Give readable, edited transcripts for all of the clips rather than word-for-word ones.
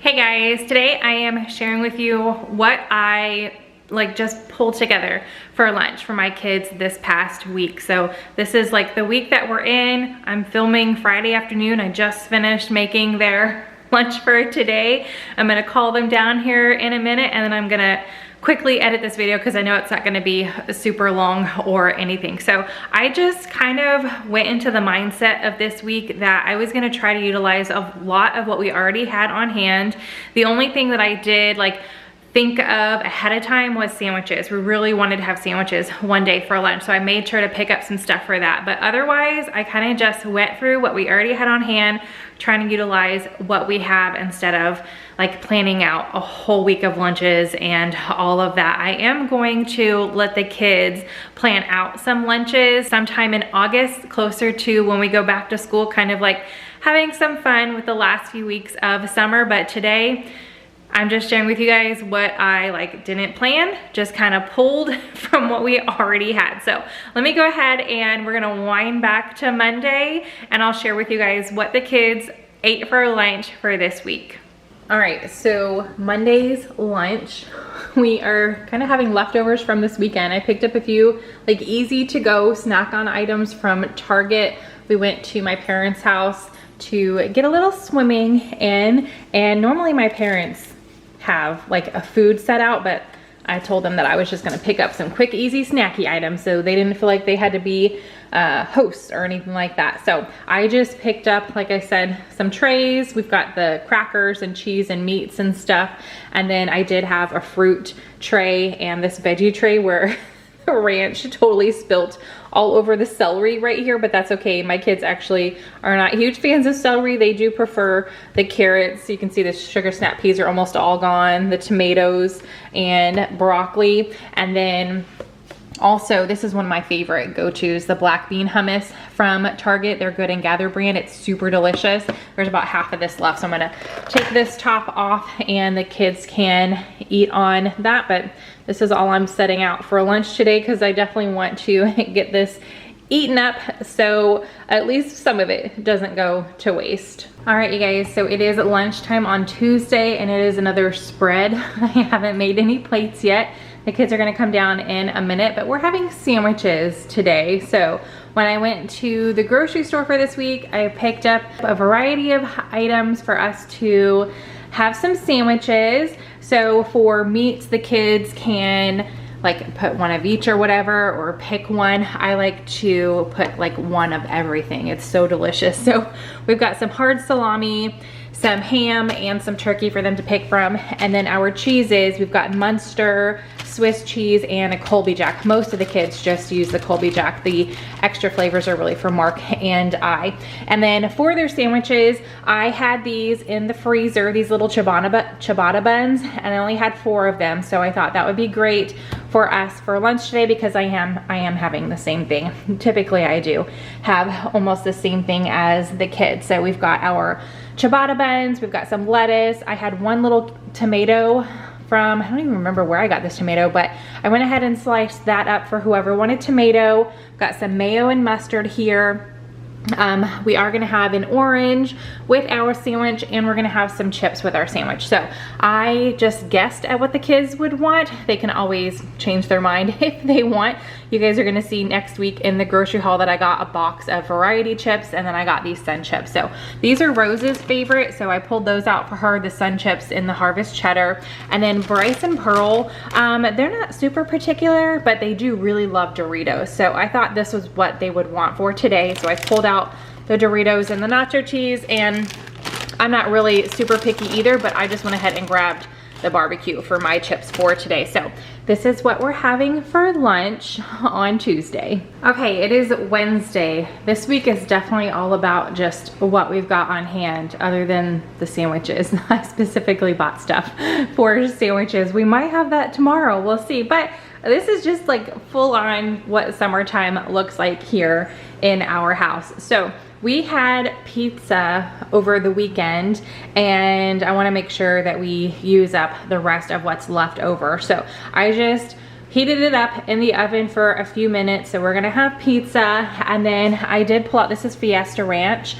Hey guys, today I am sharing with you what I just pulled together for lunch for my kids this past week. So this is like the week that we're in. I'm filming Friday afternoon. I just finished making their lunch for today. I'm gonna call them down here in a minute and then I'm gonna quickly edit this video because I know it's not gonna be super long or anything. So I just kind of went into the mindset of this week that I was gonna try to utilize a lot of what we already had on hand. The only thing that I did think of ahead of time was sandwiches. We really wanted to have sandwiches one day for lunch, so I made sure to pick up some stuff for that. But otherwise, I kind of just went through what we already had on hand, trying to utilize what we have instead of planning out a whole week of lunches and all of that. I am going to let the kids plan out some lunches sometime in August, closer to when we go back to school, kind of having some fun with the last few weeks of summer. But today, I'm just sharing with you guys what I didn't plan, just kind of pulled from what we already had. So let me go ahead and we're gonna wind back to Monday and I'll share with you guys what the kids ate for lunch for this week. All right, so Monday's lunch, we are kind of having leftovers from this weekend. I picked up a few easy to go snack on items from Target. We went to my parents' house to get a little swimming in, and normally my parents have a food set out, but I told them that I was just gonna pick up some quick, easy, snacky items so they didn't feel like they had to be hosts or anything like that. So I just picked up, like I said, some trays. We've got the crackers and cheese and meats and stuff. And then I did have a fruit tray and this veggie tray where the ranch totally spilt all over the celery right here, but that's okay. My kids actually are not huge fans of celery. They do prefer the carrots. You can see the sugar snap peas are almost all gone, the tomatoes and broccoli. And then also, this is one of my favorite go-tos, the black bean hummus from Target. They're Good and Gather brand. It's super delicious. There's about half of this left, so I'm gonna take this top off and the kids can eat on that. But this is all I'm setting out for lunch today because I definitely want to get this eaten up so at least some of it doesn't go to waste. All right, you guys, so it is lunchtime on Tuesday and it is another spread. I haven't made any plates yet. The kids are gonna come down in a minute, but we're having sandwiches today. So when I went to the grocery store for this week, I picked up a variety of items for us to have some sandwiches. So for meats, the kids can put one of each or whatever, or pick one. I like to put one of everything. It's so delicious. So we've got some hard salami, some ham, and some turkey for them to pick from. And then our cheeses, we've got Munster, Swiss cheese, and a Colby Jack. Most of the kids just use the Colby Jack. The extra flavors are really for Mark and I. And then for their sandwiches, I had these in the freezer, these little ciabatta buns, and I only had 4 of them. So I thought that would be great for us for lunch today because I am having the same thing. Typically I do have almost the same thing as the kids. So we've got our ciabatta buns, we've got some lettuce. I had one little tomato from, I don't even remember where I got this tomato, but I went ahead and sliced that up for whoever wanted tomato. Got some mayo and mustard here. We are gonna have an orange with our sandwich, and we're gonna have some chips with our sandwich. So I just guessed at what the kids would want. They can always change their mind if they want. You guys are gonna see next week in the grocery haul that I got a box of variety chips, and then I got these Sun Chips. So these are Rose's favorite, so I pulled those out for her, the Sun Chips in the Harvest Cheddar. And then Bryce and Pearl, they're not super particular, but they do really love Doritos. So I thought this was what they would want for today. So I pulled out the Doritos and the nacho cheese, and I'm not really super picky either, but I just went ahead and grabbed the barbecue for my chips for today. So this is what we're having for lunch on Tuesday. Okay, it is Wednesday. This week is definitely all about just what we've got on hand other than the sandwiches. I specifically bought stuff for sandwiches. We might have that tomorrow, we'll see. But this is just full on what summertime looks like here in our house. So we had pizza over the weekend and I wanna make sure that we use up the rest of what's left over. So I just heated it up in the oven for a few minutes. So we're gonna have pizza, and then I did pull out, this is Fiesta Ranch.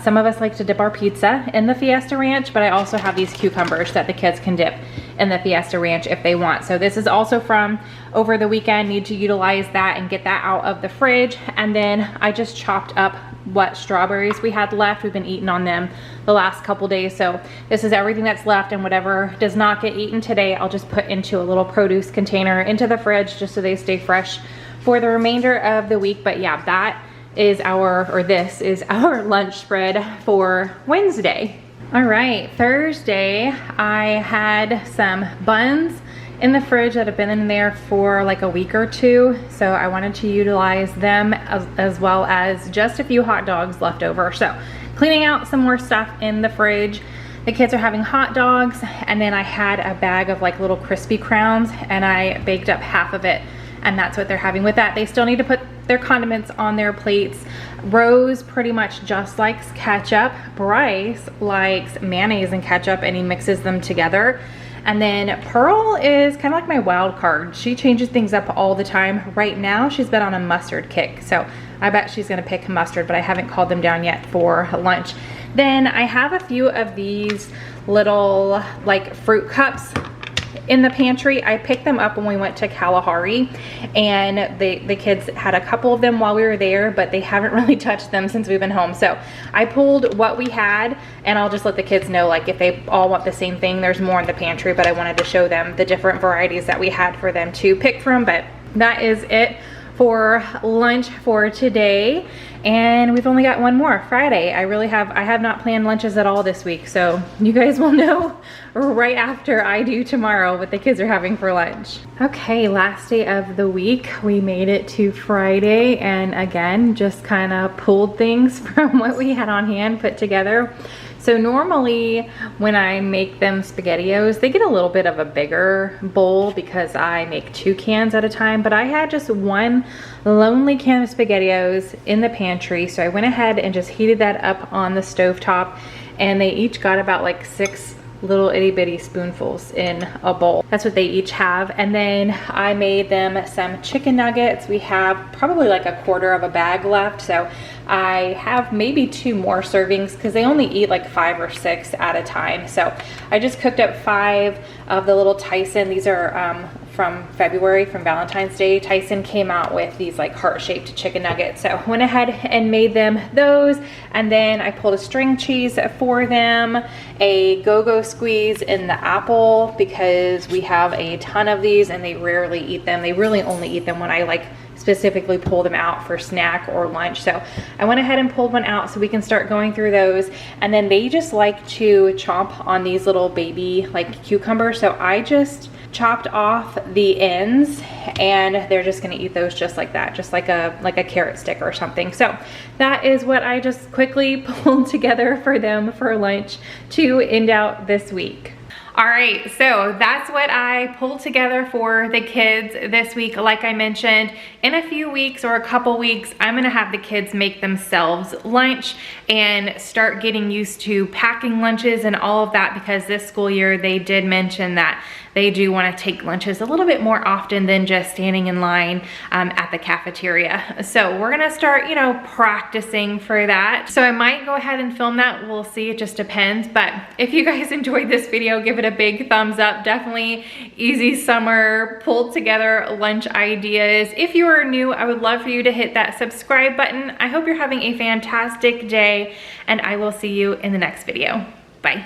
Some of us like to dip our pizza in the Fiesta Ranch, but I also have these cucumbers that the kids can dip in the Fiesta Ranch if they want. So this is also from over the weekend. Need to utilize that and get that out of the fridge. And then I just chopped up what strawberries we had left. We've been eating on them the last couple days. So this is everything that's left, and whatever does not get eaten today, I'll just put into a little produce container into the fridge just so they stay fresh for the remainder of the week. But yeah, that is our, or this is our lunch spread for Wednesday. All right, Thursday, I had some buns in the fridge that have been in there for like a week or two. So I wanted to utilize them as well as just a few hot dogs left over. So cleaning out some more stuff in the fridge. The kids are having hot dogs, and then I had a bag of like little crispy crowns, and I baked up half of it, and that's what they're having with that. They still need to put their condiments on their plates. Rose pretty much just likes ketchup. Bryce likes mayonnaise and ketchup, and he mixes them together. And then Pearl is kind of like my wild card. She changes things up all the time. Right now, she's been on a mustard kick. So I bet she's gonna pick mustard, but I haven't called them down yet for lunch. Then I have a few of these little like fruit cups in the pantry. I picked them up when we went to Kalahari, and the kids had a couple of them while we were there, but they haven't really touched them since we've been home. So I pulled what we had, and I'll just let the kids know, like, if they all want the same thing, there's more in the pantry, but I wanted to show them the different varieties that we had for them to pick from. But that is it for lunch for today, and we've only got one more, Friday. I have not planned lunches at all this week, so you guys will know right after I do tomorrow what the kids are having for lunch. Okay, last day of the week, we made it to Friday, and again, just kind of pulled things from what we had on hand, put together. So normally when I make them SpaghettiOs, they get a little bit of a bigger bowl because I make 2 cans at a time, but I had just one lonely can of SpaghettiOs in the pantry. So I went ahead and just heated that up on the stovetop, and they each got about like 6 little itty bitty spoonfuls in a bowl. That's what they each have. And then I made them some chicken nuggets. We have probably like a quarter of a bag left, so I have maybe 2 more servings because they only eat like 5 or 6 at a time. So I just cooked up 5 of the little Tyson. These are from February, from Valentine's Day. Tyson came out with these like heart-shaped chicken nuggets. So I went ahead and made them those, and then I pulled a string cheese for them, a go-go squeeze in the apple because we have a ton of these and they rarely eat them. They really only eat them when I like specifically pull them out for snack or lunch. So I went ahead and pulled one out so we can start going through those. And then they just like to chomp on these little baby like cucumbers. So I just chopped off the ends, and they're just gonna eat those just like that, just like a carrot stick or something. So that is what I just quickly pulled together for them for lunch to end out this week. All right, so that's what I pulled together for the kids this week. Like I mentioned, in a few weeks or a couple weeks, I'm gonna have the kids make themselves lunch and start getting used to packing lunches and all of that, because this school year they did mention that they do want to take lunches a little bit more often than just standing in line at the cafeteria. So we're gonna start, you know, practicing for that. So I might go ahead and film that. We'll see, it just depends. But if you guys enjoyed this video, give it a big thumbs up. Definitely easy summer, pulled together lunch ideas. If you are new, I would love for you to hit that subscribe button. I hope you're having a fantastic day, and I will see you in the next video. Bye.